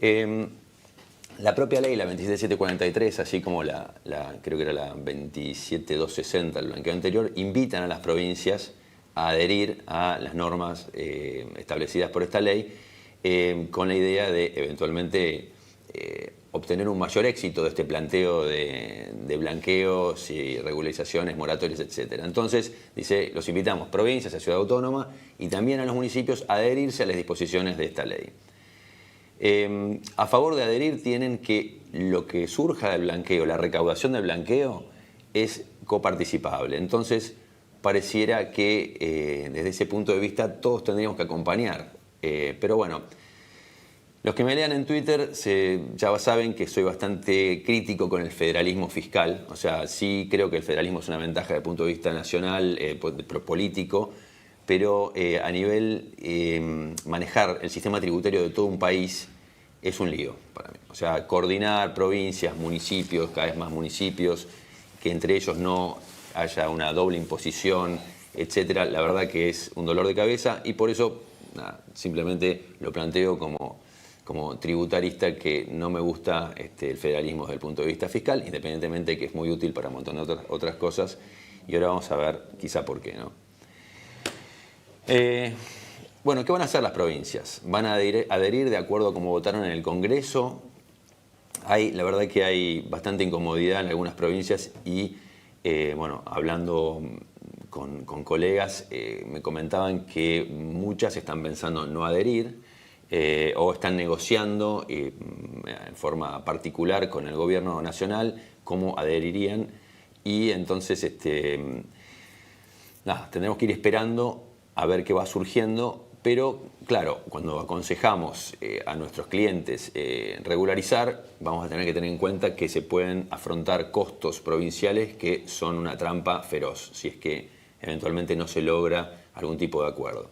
Eh, la propia ley, la 27743, así como creo que era la 27260, el blanqueo anterior, invitan a las provincias a adherir a las normas establecidas por esta ley con la idea de eventualmente obtener un mayor éxito de este planteo de blanqueos y regularizaciones, moratorias, etc. Entonces, dice, los invitamos, provincias, a Ciudad Autónoma y también a los municipios a adherirse a las disposiciones de esta ley. A favor de adherir tienen que lo que surja del blanqueo, la recaudación del blanqueo, es coparticipable. Entonces, pareciera que desde ese punto de vista todos tendríamos que acompañar. Pero bueno, los que me lean en Twitter ya saben que soy bastante crítico con el federalismo fiscal. O sea, sí creo que el federalismo es una ventaja desde el punto de vista nacional, político, pero a nivel manejar el sistema tributario de todo un país es un lío para mí. O sea, coordinar provincias, municipios, cada vez más municipios, que entre ellos no haya una doble imposición, etcétera, la verdad que es un dolor de cabeza y por eso nada, simplemente lo planteo como tributarista que no me gusta el federalismo desde el punto de vista fiscal, independientemente de que es muy útil para un montón de otras cosas, y ahora vamos a ver quizá por qué, ¿no? Bueno, ¿qué van a hacer las provincias? Van a adherir de acuerdo a cómo votaron en el Congreso. La verdad que hay bastante incomodidad en algunas provincias y, bueno, hablando con colegas, me comentaban que muchas están pensando no adherir o están negociando en forma particular con el gobierno nacional cómo adherirían y entonces nada, tendremos que ir esperando a ver qué va surgiendo, pero claro, cuando aconsejamos a nuestros clientes regularizar, vamos a tener que tener en cuenta que se pueden afrontar costos provinciales que son una trampa feroz, si es que eventualmente no se logra algún tipo de acuerdo.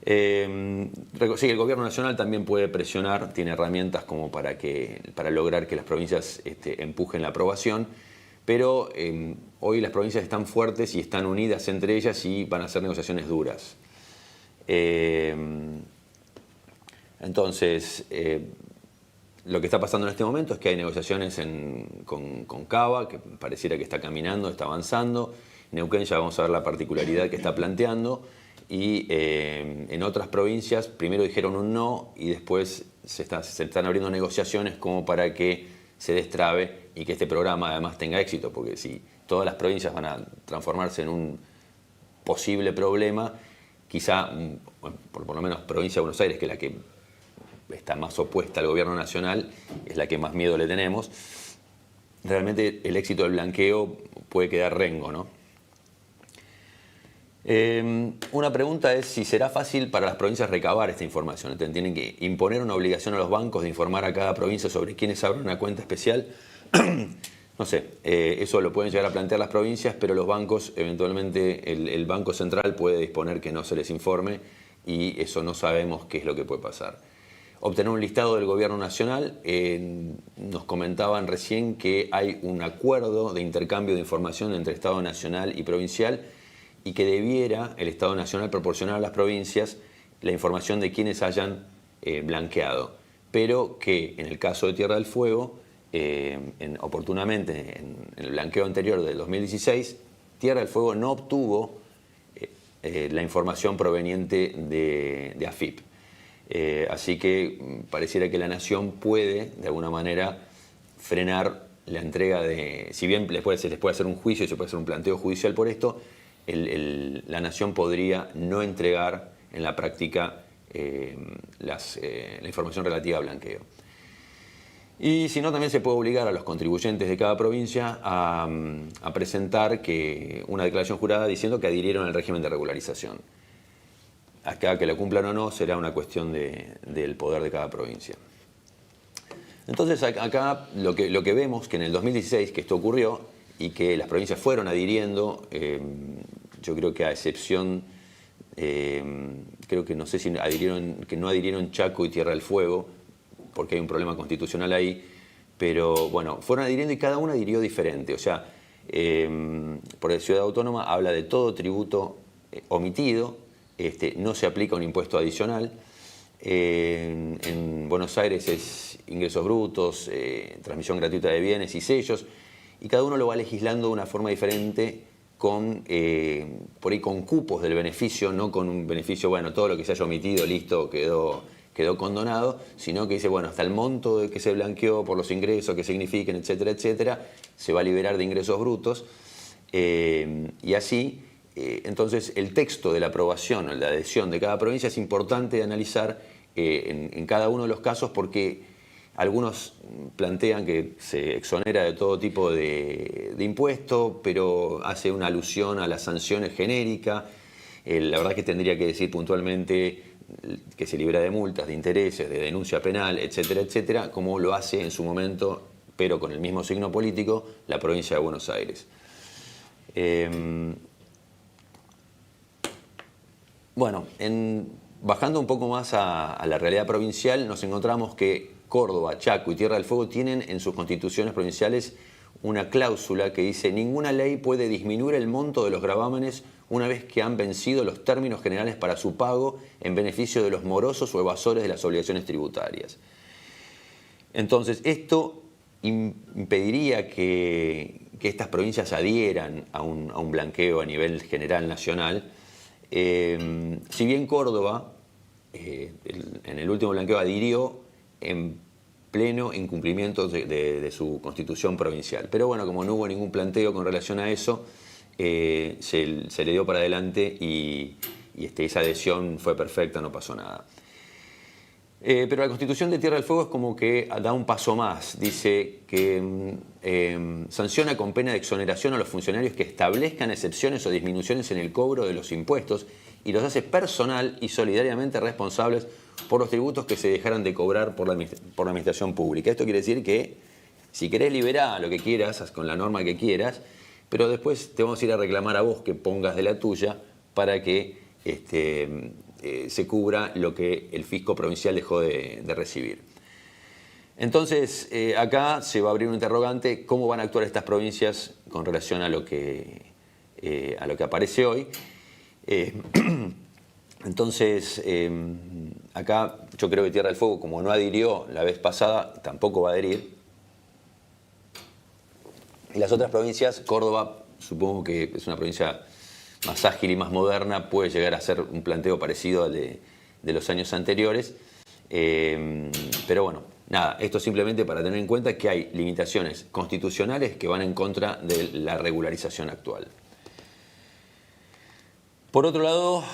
Sí, el gobierno nacional también puede presionar, tiene herramientas como para lograr que las provincias empujen la aprobación, pero hoy las provincias están fuertes y están unidas entre ellas y van a hacer negociaciones duras. Entonces, lo que está pasando en este momento es que hay negociaciones con Cava, que pareciera que está caminando, está avanzando. Neuquén ya vamos a ver la particularidad que está planteando. Y en otras provincias primero dijeron un no y después se están abriendo negociaciones como para que se destrabe y que este programa además tenga éxito, porque si todas las provincias van a transformarse en un posible problema, quizá, por lo menos provincia de Buenos Aires, que es la que está más opuesta al gobierno nacional, es la que más miedo le tenemos, realmente el éxito del blanqueo puede quedar rengo, ¿no? Una pregunta es si será fácil para las provincias recabar esta información. Entonces, tienen que imponer una obligación a los bancos de informar a cada provincia sobre quiénes abren una cuenta especial. No sé, eso lo pueden llegar a plantear las provincias, pero los bancos, eventualmente el Banco Central puede disponer que no se les informe y eso no sabemos qué es lo que puede pasar. Obtener un listado del gobierno nacional, nos comentaban recién que hay un acuerdo de intercambio de información entre Estado nacional y provincial y que debiera el Estado Nacional proporcionar a las provincias la información de quienes hayan blanqueado, pero que en el caso de Tierra del Fuego, oportunamente en el blanqueo anterior del 2016, Tierra del Fuego no obtuvo la información proveniente de AFIP. Así que pareciera que la Nación puede, de alguna manera, frenar la entrega de... Si bien se les puede hacer un juicio y se puede hacer un planteo judicial por esto, la Nación podría no entregar en la práctica la información relativa a blanqueo. Y si no, también se puede obligar a los contribuyentes de cada provincia a presentar una declaración jurada diciendo que adhirieron al régimen de regularización. Acá que lo cumplan o no será una cuestión del poder de cada provincia. Entonces acá lo que vemos que en el 2016 que esto ocurrió y que las provincias fueron adhiriendo, yo creo que a excepción, creo que no sé si no adhirieron Chaco y Tierra del Fuego, porque hay un problema constitucional ahí, pero bueno, fueron adhiriendo y cada una adhirió diferente. O sea, por la Ciudad Autónoma habla de todo tributo omitido, no se aplica un impuesto adicional. En Buenos Aires es ingresos brutos, transmisión gratuita de bienes y sellos, y cada uno lo va legislando de una forma diferente, por ahí con cupos del beneficio, no con un beneficio, bueno, todo lo que se haya omitido, listo, quedó condonado, sino que dice, bueno, hasta el monto de que se blanqueó por los ingresos que signifiquen, etcétera, etcétera, se va a liberar de ingresos brutos, y así. Entonces, el texto de la aprobación o la adhesión de cada provincia es importante de analizar en cada uno de los casos, porque algunos plantean que se exonera de todo tipo de impuesto, pero hace una alusión a las sanciones genéricas. La verdad que tendría que decir puntualmente que se libera de multas, de intereses, de denuncia penal, etcétera, etcétera, como lo hace en su momento, pero con el mismo signo político, la provincia de Buenos Aires. Bueno, bajando un poco más a la realidad provincial, nos encontramos que Córdoba, Chaco y Tierra del Fuego tienen en sus constituciones provinciales una cláusula que dice: ninguna ley puede disminuir el monto de los gravámenes una vez que han vencido los términos generales para su pago en beneficio de los morosos o evasores de las obligaciones tributarias. Entonces, esto impediría que estas provincias adhieran a un blanqueo a nivel general nacional. Si bien Córdoba, en el último blanqueo, adhirió en pleno incumplimiento de su constitución provincial. Pero bueno, como no hubo ningún planteo con relación a eso, se le dio para adelante y esa adhesión fue perfecta, no pasó nada. Pero la Constitución de Tierra del Fuego es como que da un paso más. Dice que sanciona con pena de exoneración a los funcionarios que establezcan excepciones o disminuciones en el cobro de los impuestos y los hace personal y solidariamente responsables por los tributos que se dejaran de cobrar por la administración pública. Esto quiere decir que si querés liberar lo que quieras, haz con la norma que quieras, pero después te vamos a ir a reclamar a vos que pongas de la tuya para que se cubra lo que el fisco provincial dejó de recibir. Entonces, acá se va a abrir un interrogante: ¿cómo van a actuar estas provincias con relación a lo que aparece hoy? Entonces, acá yo creo que Tierra del Fuego, como no adhirió la vez pasada, tampoco va a adherir. Y las otras provincias, Córdoba, supongo que es una provincia más ágil y más moderna, puede llegar a ser un planteo parecido al de los años anteriores. Pero bueno, nada, esto simplemente para tener en cuenta que hay limitaciones constitucionales que van en contra de la regularización actual. Por otro lado,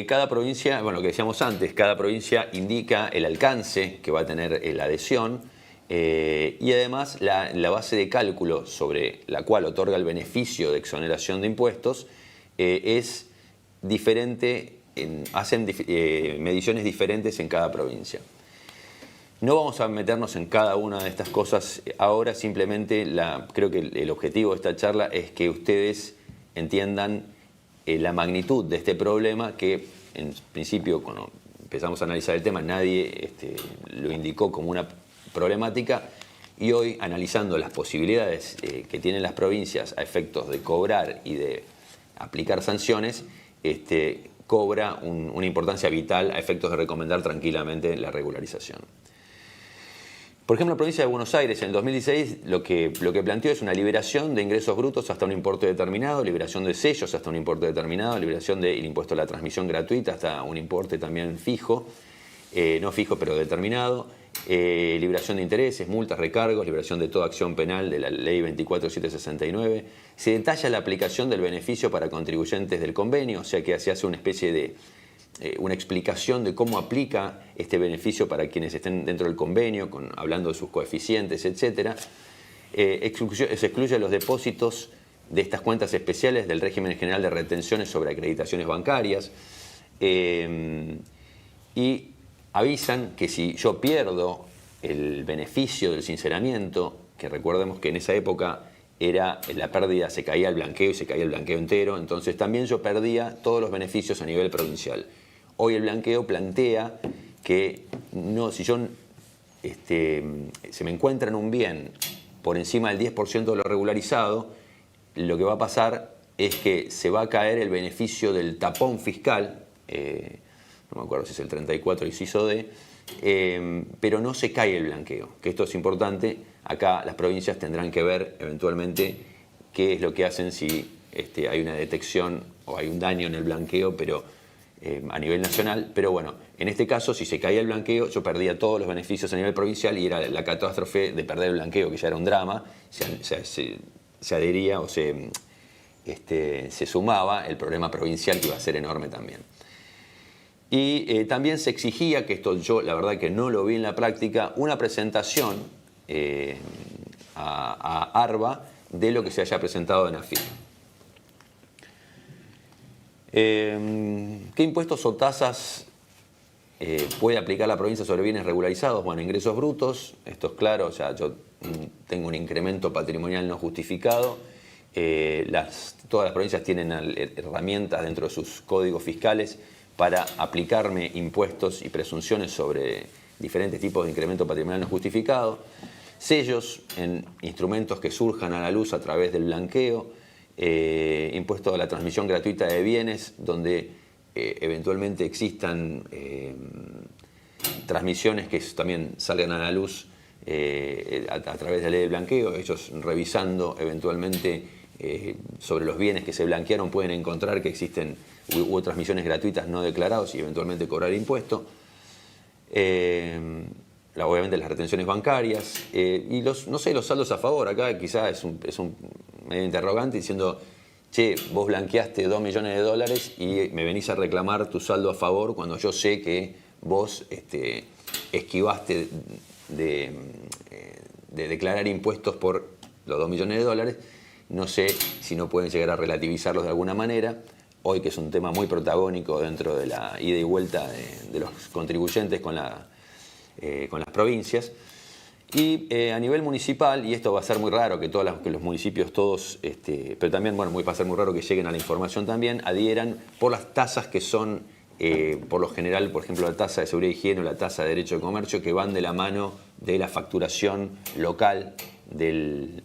cada provincia, bueno, lo que decíamos antes, cada provincia indica el alcance que va a tener la adhesión, y además la base de cálculo sobre la cual otorga el beneficio de exoneración de impuestos es diferente, hacen mediciones diferentes en cada provincia. No vamos a meternos en cada una de estas cosas ahora, simplemente creo que el objetivo de esta charla es que ustedes entiendan la magnitud de este problema, que en principio, cuando empezamos a analizar el tema, nadie lo indicó como una problemática, y hoy, analizando las posibilidades que tienen las provincias a efectos de cobrar y de aplicar sanciones, cobra una importancia vital a efectos de recomendar tranquilamente la regularización. Por ejemplo, la provincia de Buenos Aires en el 2016 lo que planteó es una liberación de ingresos brutos hasta un importe determinado, liberación de sellos hasta un importe determinado, liberación del impuesto a la transmisión gratuita hasta un importe también fijo, no fijo pero determinado, liberación de intereses, multas, recargos, liberación de toda acción penal de la ley 24769. Se detalla la aplicación del beneficio para contribuyentes del convenio, o sea que se hace una especie de una explicación de cómo aplica este beneficio para quienes estén dentro del convenio, hablando de sus coeficientes, etc. Se excluye los depósitos de estas cuentas especiales del régimen general de retenciones sobre acreditaciones bancarias, y avisan que si yo pierdo el beneficio del sinceramiento, que recordemos que en esa época era la pérdida, se caía el blanqueo y se caía el blanqueo entero, entonces también yo perdía todos los beneficios a nivel provincial. Hoy el blanqueo plantea que si yo se me encuentra en un bien por encima del 10% de lo regularizado, lo que va a pasar es que se va a caer el beneficio del tapón fiscal, no me acuerdo si es el 34 inciso D, pero no se cae el blanqueo, que esto es importante. Acá las provincias tendrán que ver eventualmente qué es lo que hacen si hay una detección o hay un daño en el blanqueo, pero a nivel nacional. Pero bueno, en este caso, si se caía el blanqueo, yo perdía todos los beneficios a nivel provincial y era la catástrofe de perder el blanqueo, que ya era un drama. Se adhería o se sumaba el problema provincial, que iba a ser enorme también. Y también se exigía, que esto yo la verdad que no lo vi en la práctica, una presentación a ARBA de lo que se haya presentado en AFIP. ¿Qué impuestos o tasas puede aplicar la provincia sobre bienes regularizados? Bueno, ingresos brutos, esto es claro, o sea, yo tengo un incremento patrimonial no justificado. Todas las provincias tienen herramientas dentro de sus códigos fiscales para aplicarme impuestos y presunciones sobre diferentes tipos de incremento patrimonial no justificado, sellos en instrumentos que surjan a la luz a través del blanqueo, impuesto a la transmisión gratuita de bienes, donde eventualmente existan transmisiones que también salgan a la luz a través de la ley de blanqueo. Ellos, revisando eventualmente sobre los bienes que se blanquearon, pueden encontrar que existen hubo transmisiones gratuitas no declaradas y eventualmente cobrar impuesto. Obviamente las retenciones bancarias y no sé, los saldos a favor. Acá quizás es un medio interrogante diciendo, che, vos blanqueaste 2 millones de dólares y me venís a reclamar tu saldo a favor cuando yo sé que vos esquivaste de declarar impuestos por los 2 millones de dólares. No sé si no pueden llegar a relativizarlos de alguna manera. Hoy, que es un tema muy protagónico dentro de la ida y vuelta de los contribuyentes con las provincias. Y a nivel municipal, y esto va a ser muy raro que los municipios todos, pero también bueno, va a ser muy raro que lleguen a la información también, adhieran por las tasas que son, por lo general, por ejemplo, la tasa de seguridad y higiene o la tasa de derecho de comercio, que van de la mano de la facturación local de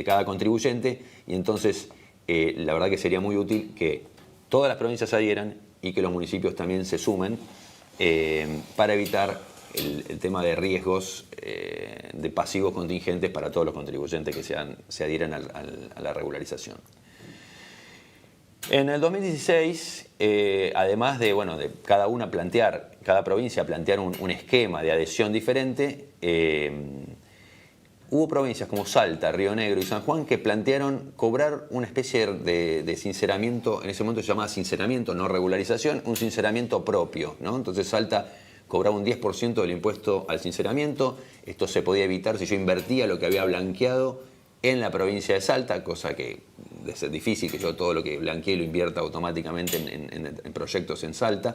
cada contribuyente. Y entonces la verdad que sería muy útil que todas las provincias adhieran y que los municipios también se sumen para evitar el tema de riesgos de pasivos contingentes para todos los contribuyentes que se adhieran a la regularización. En el 2016, además de cada provincia plantear un esquema de adhesión diferente, hubo provincias como Salta, Río Negro y San Juan que plantearon cobrar una especie de sinceramiento, en ese momento se llamaba sinceramiento, no regularización, un sinceramiento propio, ¿no? Entonces Salta cobraba un 10% del impuesto al sinceramiento. Esto se podía evitar si yo invertía lo que había blanqueado en la provincia de Salta, cosa que debe ser difícil que yo todo lo que blanqueé lo invierta automáticamente en proyectos en Salta.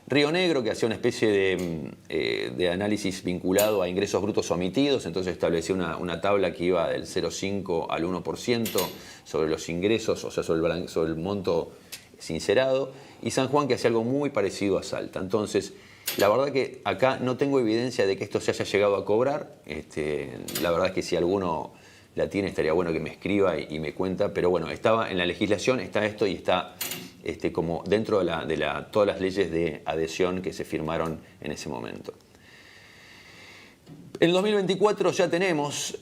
Río Negro, que hacía una especie de análisis vinculado a ingresos brutos omitidos, entonces establecía una tabla que iba del 0,5 al 1% sobre los ingresos, o sea, sobre el monto sincerado. Y San Juan, que hacía algo muy parecido a Salta. Entonces, la verdad que acá no tengo evidencia de que esto se haya llegado a cobrar. La verdad es que si alguno la tiene, estaría bueno que me escriba y me cuenta. Pero bueno, estaba en la legislación, está esto y está como dentro de todas las leyes de adhesión que se firmaron en ese momento. En el 2024 ya tenemos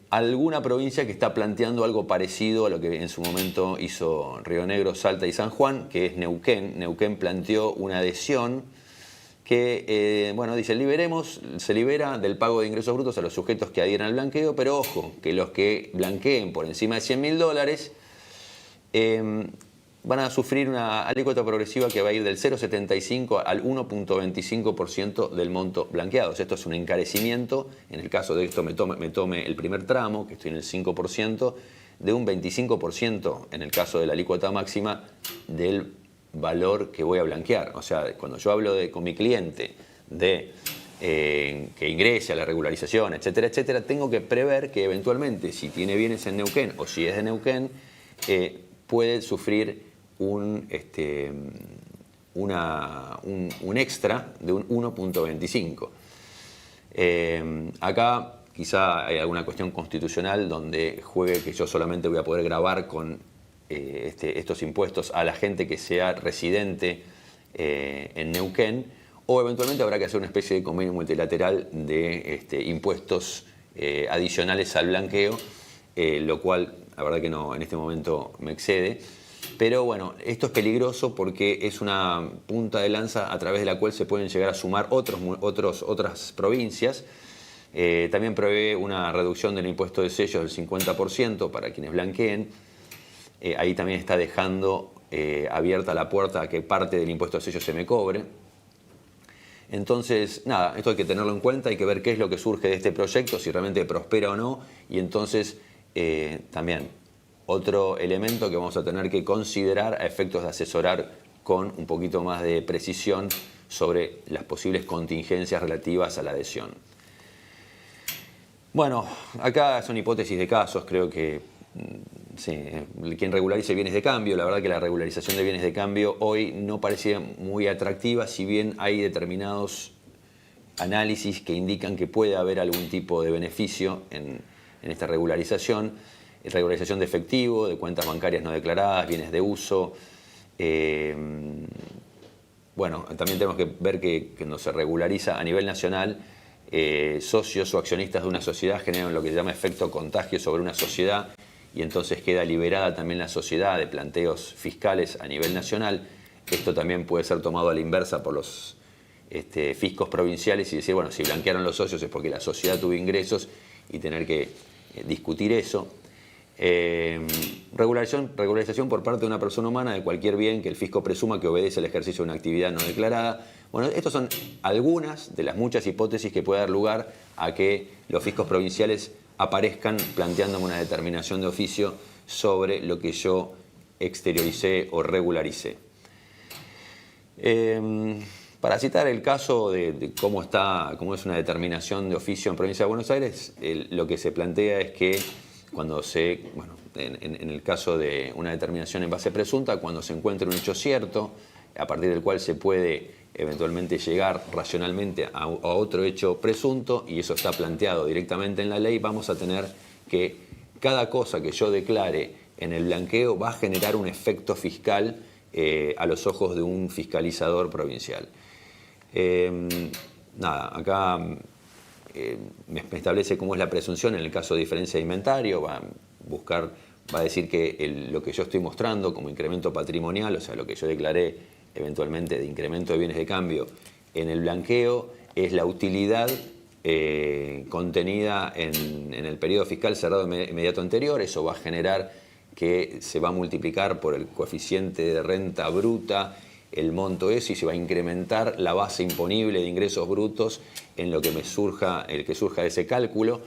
alguna provincia que está planteando algo parecido a lo que en su momento hizo Río Negro, Salta y San Juan, que es Neuquén. Neuquén planteó una adhesión que, dice, se libera del pago de ingresos brutos a los sujetos que adhieran al blanqueo, pero ojo, que los que blanqueen por encima de $100.000 van a sufrir una alícuota progresiva que va a ir del 0,75 al 1,25% del monto blanqueado. O sea, esto es un encarecimiento, en el caso de que esto me tome el primer tramo, que estoy en el 5%, de un 25% en el caso de la alícuota máxima del valor que voy a blanquear. O sea, cuando yo hablo con mi cliente de que ingrese a la regularización, etcétera, etcétera, tengo que prever que eventualmente, si tiene bienes en Neuquén o si es de Neuquén, puede sufrir un extra de un 1,25. Acá quizá hay alguna cuestión constitucional donde juegue que yo solamente voy a poder gravar con estos impuestos a la gente que sea residente en Neuquén, o eventualmente habrá que hacer una especie de convenio multilateral de impuestos adicionales al blanqueo, lo cual la verdad que no, en este momento me excede. Pero bueno, esto es peligroso porque es una punta de lanza a través de la cual se pueden llegar a sumar otras provincias. También prevé una reducción del impuesto de sellos del 50% para quienes blanqueen. Ahí también está dejando abierta la puerta a que parte del impuesto de sellos se me cobre. Entonces, nada, esto hay que tenerlo en cuenta, hay que ver qué es lo que surge de este proyecto, si realmente prospera o no, y entonces también otro elemento que vamos a tener que considerar a efectos de asesorar con un poquito más de precisión sobre las posibles contingencias relativas a la adhesión. Bueno, acá son hipótesis de casos, creo que sí, quien regularice bienes de cambio, la verdad que la regularización de bienes de cambio hoy no parece muy atractiva, si bien hay determinados análisis que indican que puede haber algún tipo de beneficio en esta regularización de efectivo, de cuentas bancarias no declaradas, bienes de uso. Bueno, también tenemos que ver que cuando se regulariza a nivel nacional, socios o accionistas de una sociedad generan lo que se llama efecto contagio sobre una sociedad, y entonces queda liberada también la sociedad de planteos fiscales a nivel nacional. Esto también puede ser tomado a la inversa por los fiscos provinciales y decir, bueno, si blanquearon los socios es porque la sociedad tuvo ingresos, y tener que discutir eso. Regularización por parte de una persona humana de cualquier bien que el fisco presuma que obedece al ejercicio de una actividad no declarada. Bueno, estas son algunas de las muchas hipótesis que puede dar lugar a que los fiscos provinciales aparezcan planteándome una determinación de oficio sobre lo que yo exterioricé o regularicé. Para citar el caso de cómo es una determinación de oficio en Provincia de Buenos Aires, lo que se plantea es que cuando en el caso de una determinación en base presunta, cuando se encuentre un hecho cierto, a partir del cual se puede eventualmente llegar racionalmente a otro hecho presunto, y eso está planteado directamente en la ley, vamos a tener que cada cosa que yo declare en el blanqueo va a generar un efecto fiscal a los ojos de un fiscalizador provincial. Acá me establece cómo es la presunción en el caso de diferencia de inventario, va a decir que lo que yo estoy mostrando como incremento patrimonial, o sea, lo que yo declaré eventualmente de incremento de bienes de cambio en el blanqueo, es la utilidad contenida en el periodo fiscal cerrado inmediato anterior. Eso va a generar que se va a multiplicar por el coeficiente de renta bruta el monto ese, y se va a incrementar la base imponible de ingresos brutos en lo que surja de ese cálculo.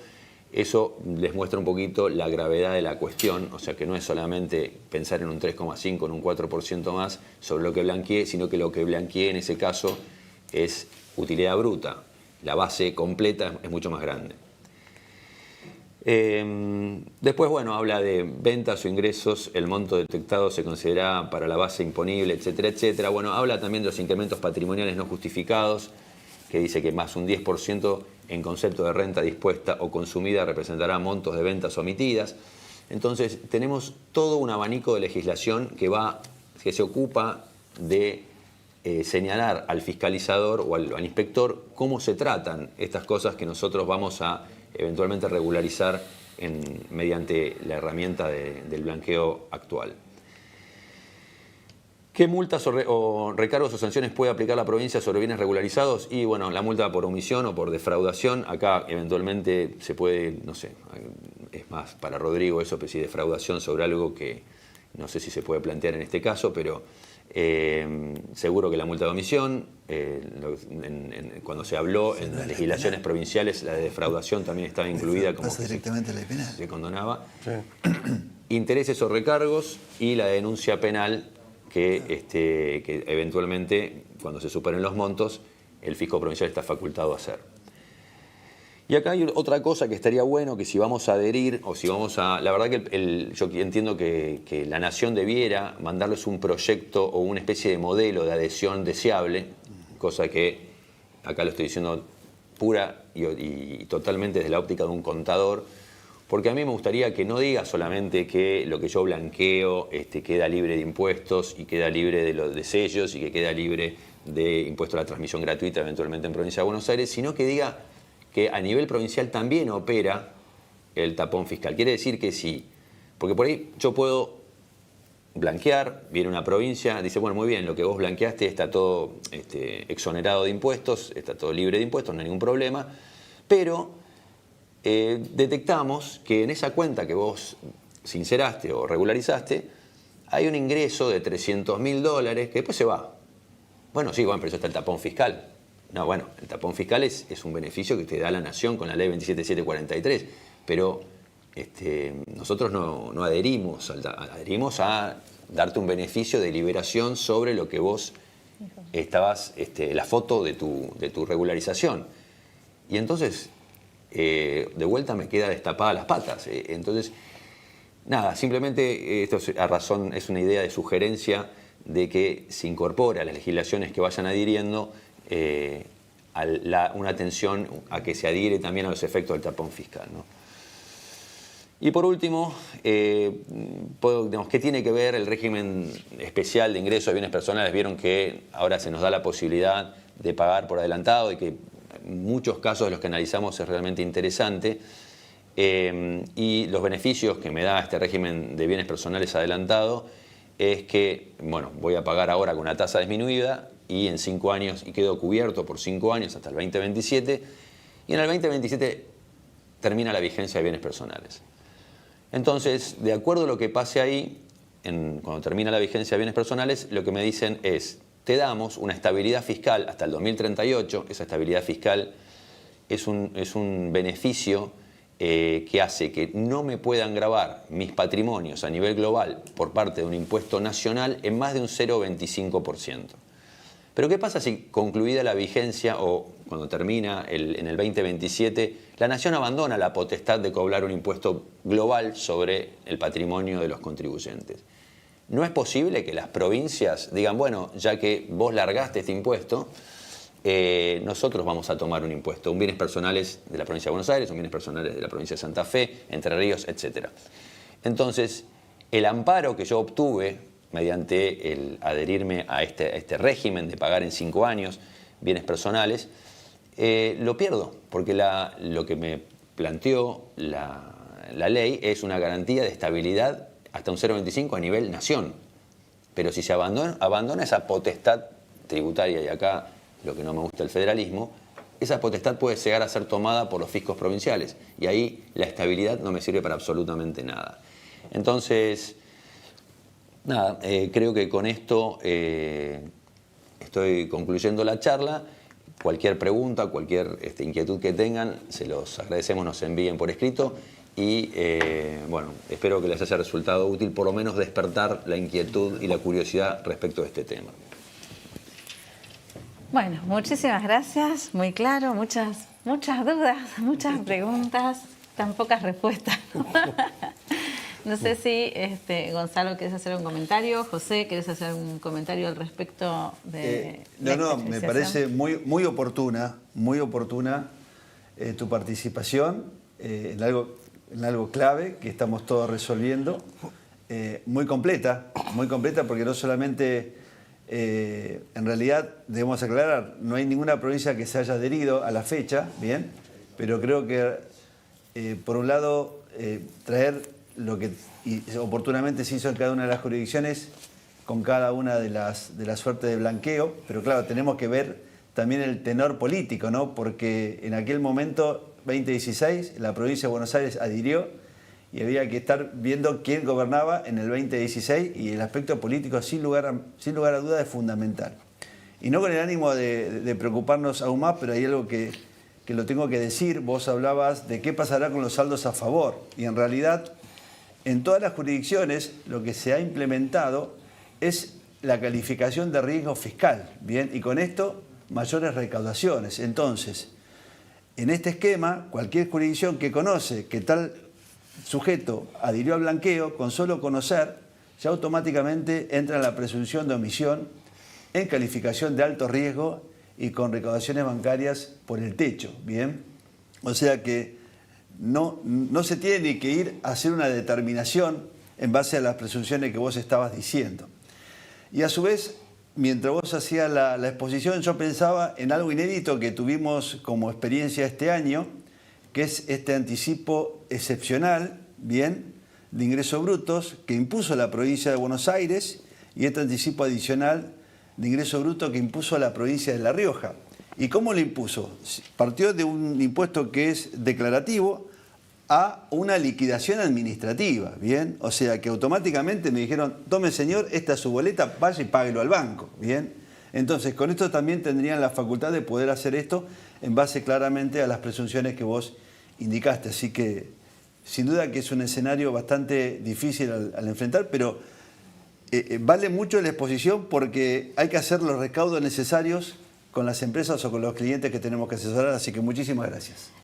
Eso les muestra un poquito la gravedad de la cuestión, o sea que no es solamente pensar en un 3,5, en un 4% más sobre lo que blanqueé, sino que lo que blanqueé en ese caso es utilidad bruta. La base completa es mucho más grande. Después, bueno, habla de ventas o ingresos, el monto detectado se considera para la base imponible, etcétera, etcétera. Bueno, habla también de los incrementos patrimoniales no justificados, que dice que más un 10% en concepto de renta dispuesta o consumida representará montos de ventas omitidas. Entonces, tenemos todo un abanico de legislación que se ocupa de señalar al fiscalizador o al inspector cómo se tratan estas cosas que nosotros vamos a eventualmente regularizar mediante la herramienta del blanqueo actual. ¿Qué multas o recargos o sanciones puede aplicar la provincia sobre bienes regularizados? Y bueno, la multa por omisión o por defraudación, acá eventualmente se puede, no sé, es más para Rodrigo eso, pero si defraudación sobre algo que no sé si se puede plantear en este caso, pero seguro que la multa de omisión, cuando se habló en las legislaciones provinciales, la de defraudación también estaba incluida, como pasa directamente a la ley penal. Se condonaba. Sí. Intereses o recargos, y la denuncia penal que eventualmente, cuando se superen los montos, el fisco provincial está facultado a hacer. Y acá hay otra cosa que estaría bueno, que si vamos a adherir, o si vamos a... La verdad que yo entiendo que la Nación debiera mandarles un proyecto o una especie de modelo de adhesión deseable, cosa que acá lo estoy diciendo pura y totalmente desde la óptica de un contador, porque a mí me gustaría que no diga solamente que lo que yo blanqueo queda libre de impuestos y queda libre de sellos y que queda libre de impuesto a la transmisión gratuita eventualmente en Provincia de Buenos Aires, sino que diga que a nivel provincial también opera el tapón fiscal. Quiere decir que sí, porque por ahí yo puedo blanquear, viene una provincia, dice, bueno, muy bien, lo que vos blanqueaste está todo exonerado de impuestos, está todo libre de impuestos, no hay ningún problema, pero detectamos que en esa cuenta que vos sinceraste o regularizaste, hay un ingreso de $300.000 que después se va. Bueno, sí, bueno, pero eso está el tapón fiscal. No, bueno, el tapón fiscal es un beneficio que te da la Nación con la ley 27743, pero nosotros no adherimos, adherimos a darte un beneficio de liberación sobre lo que vos estabas, la foto de tu regularización. Y entonces, de vuelta me queda destapadas las patas. Entonces, nada, simplemente esto es una idea de sugerencia de que se incorpore a las legislaciones que vayan adhiriendo una atención a que se adhiere también a los efectos del tapón fiscal, ¿no? Y por último, ¿qué tiene que ver el régimen especial de ingreso de bienes personales? Vieron que ahora se nos da la posibilidad de pagar por adelantado y que en muchos casos de los que analizamos es realmente interesante. Y los beneficios que me da este régimen de bienes personales adelantado es que, bueno, voy a pagar ahora con una tasa disminuida y en 5 años, y quedo cubierto por 5 años hasta el 2027, y en el 2027 termina la vigencia de bienes personales. Entonces, de acuerdo a lo que pase ahí, cuando termina la vigencia de bienes personales, lo que me dicen es, te damos una estabilidad fiscal hasta el 2038, esa estabilidad fiscal es un beneficio que hace que no me puedan gravar mis patrimonios a nivel global por parte de un impuesto nacional en más de un 0,25%. Pero ¿qué pasa si concluida la vigencia o cuando termina en el 2027, la Nación abandona la potestad de cobrar un impuesto global sobre el patrimonio de los contribuyentes? ¿No es posible que las provincias digan, bueno, ya que vos largaste este impuesto, nosotros vamos a tomar un impuesto, un bienes personales de la provincia de Buenos Aires, un bienes personales de la provincia de Santa Fe, Entre Ríos, etc.? Entonces, el amparo que yo obtuve mediante el adherirme a este régimen de pagar en 5 años bienes personales, lo pierdo, porque lo que me planteó la ley es una garantía de estabilidad hasta un 0,25 a nivel nación. Pero si se abandona esa potestad tributaria, y acá lo que no me gusta el federalismo, esa potestad puede llegar a ser tomada por los fiscos provinciales, y ahí la estabilidad no me sirve para absolutamente nada. Entonces, nada, creo que con esto estoy concluyendo la charla. Cualquier pregunta, cualquier inquietud que tengan, se los agradecemos, nos envíen por escrito y bueno, espero que les haya resultado útil por lo menos despertar la inquietud y la curiosidad respecto de este tema. Bueno, muchísimas gracias, muy claro, muchas dudas, muchas preguntas, tan pocas respuestas. No sé si Gonzalo, ¿quieres hacer un comentario? José, ¿quieres hacer un comentario al respecto de No, me parece muy oportuna tu participación en algo clave que estamos todos resolviendo. Muy completa porque no solamente, en realidad, debemos aclarar, no hay ninguna provincia que se haya adherido a la fecha, ¿bien? Pero creo que, por un lado, traer lo que oportunamente se hizo en cada una de las jurisdicciones con cada una de las suertes de blanqueo, pero claro, tenemos que ver también el tenor político, ¿no? Porque en aquel momento, 2016, la provincia de Buenos Aires adhirió y había que estar viendo quién gobernaba en el 2016 y el aspecto político sin lugar a duda es fundamental. Y no con el ánimo de preocuparnos aún más, pero hay algo que lo tengo que decir. Vos hablabas de qué pasará con los saldos a favor y en realidad en todas las jurisdicciones lo que se ha implementado es la calificación de riesgo fiscal, ¿bien? Y con esto mayores recaudaciones. Entonces, en este esquema, cualquier jurisdicción que conoce que tal sujeto adhirió al blanqueo, con solo conocer, ya automáticamente entra en la presunción de omisión en calificación de alto riesgo y con recaudaciones bancarias por el techo, ¿bien? O sea que no se tiene ni que ir a hacer una determinación en base a las presunciones que vos estabas diciendo. Y a su vez, mientras vos hacías la exposición, yo pensaba en algo inédito que tuvimos como experiencia este año, que es este anticipo excepcional, bien, de ingresos brutos que impuso la provincia de Buenos Aires y este anticipo adicional de ingresos brutos que impuso la provincia de La Rioja. ¿Y cómo lo impuso? Partió de un impuesto que es declarativo a una liquidación administrativa, ¿bien? O sea, que automáticamente me dijeron, tome señor, esta es su boleta, vaya y páguelo al banco, ¿bien? Entonces, con esto también tendrían la facultad de poder hacer esto en base claramente a las presunciones que vos indicaste. Así que, sin duda que es un escenario bastante difícil al enfrentar, pero vale mucho la exposición porque hay que hacer los recaudos necesarios con las empresas o con los clientes que tenemos que asesorar, así que muchísimas gracias.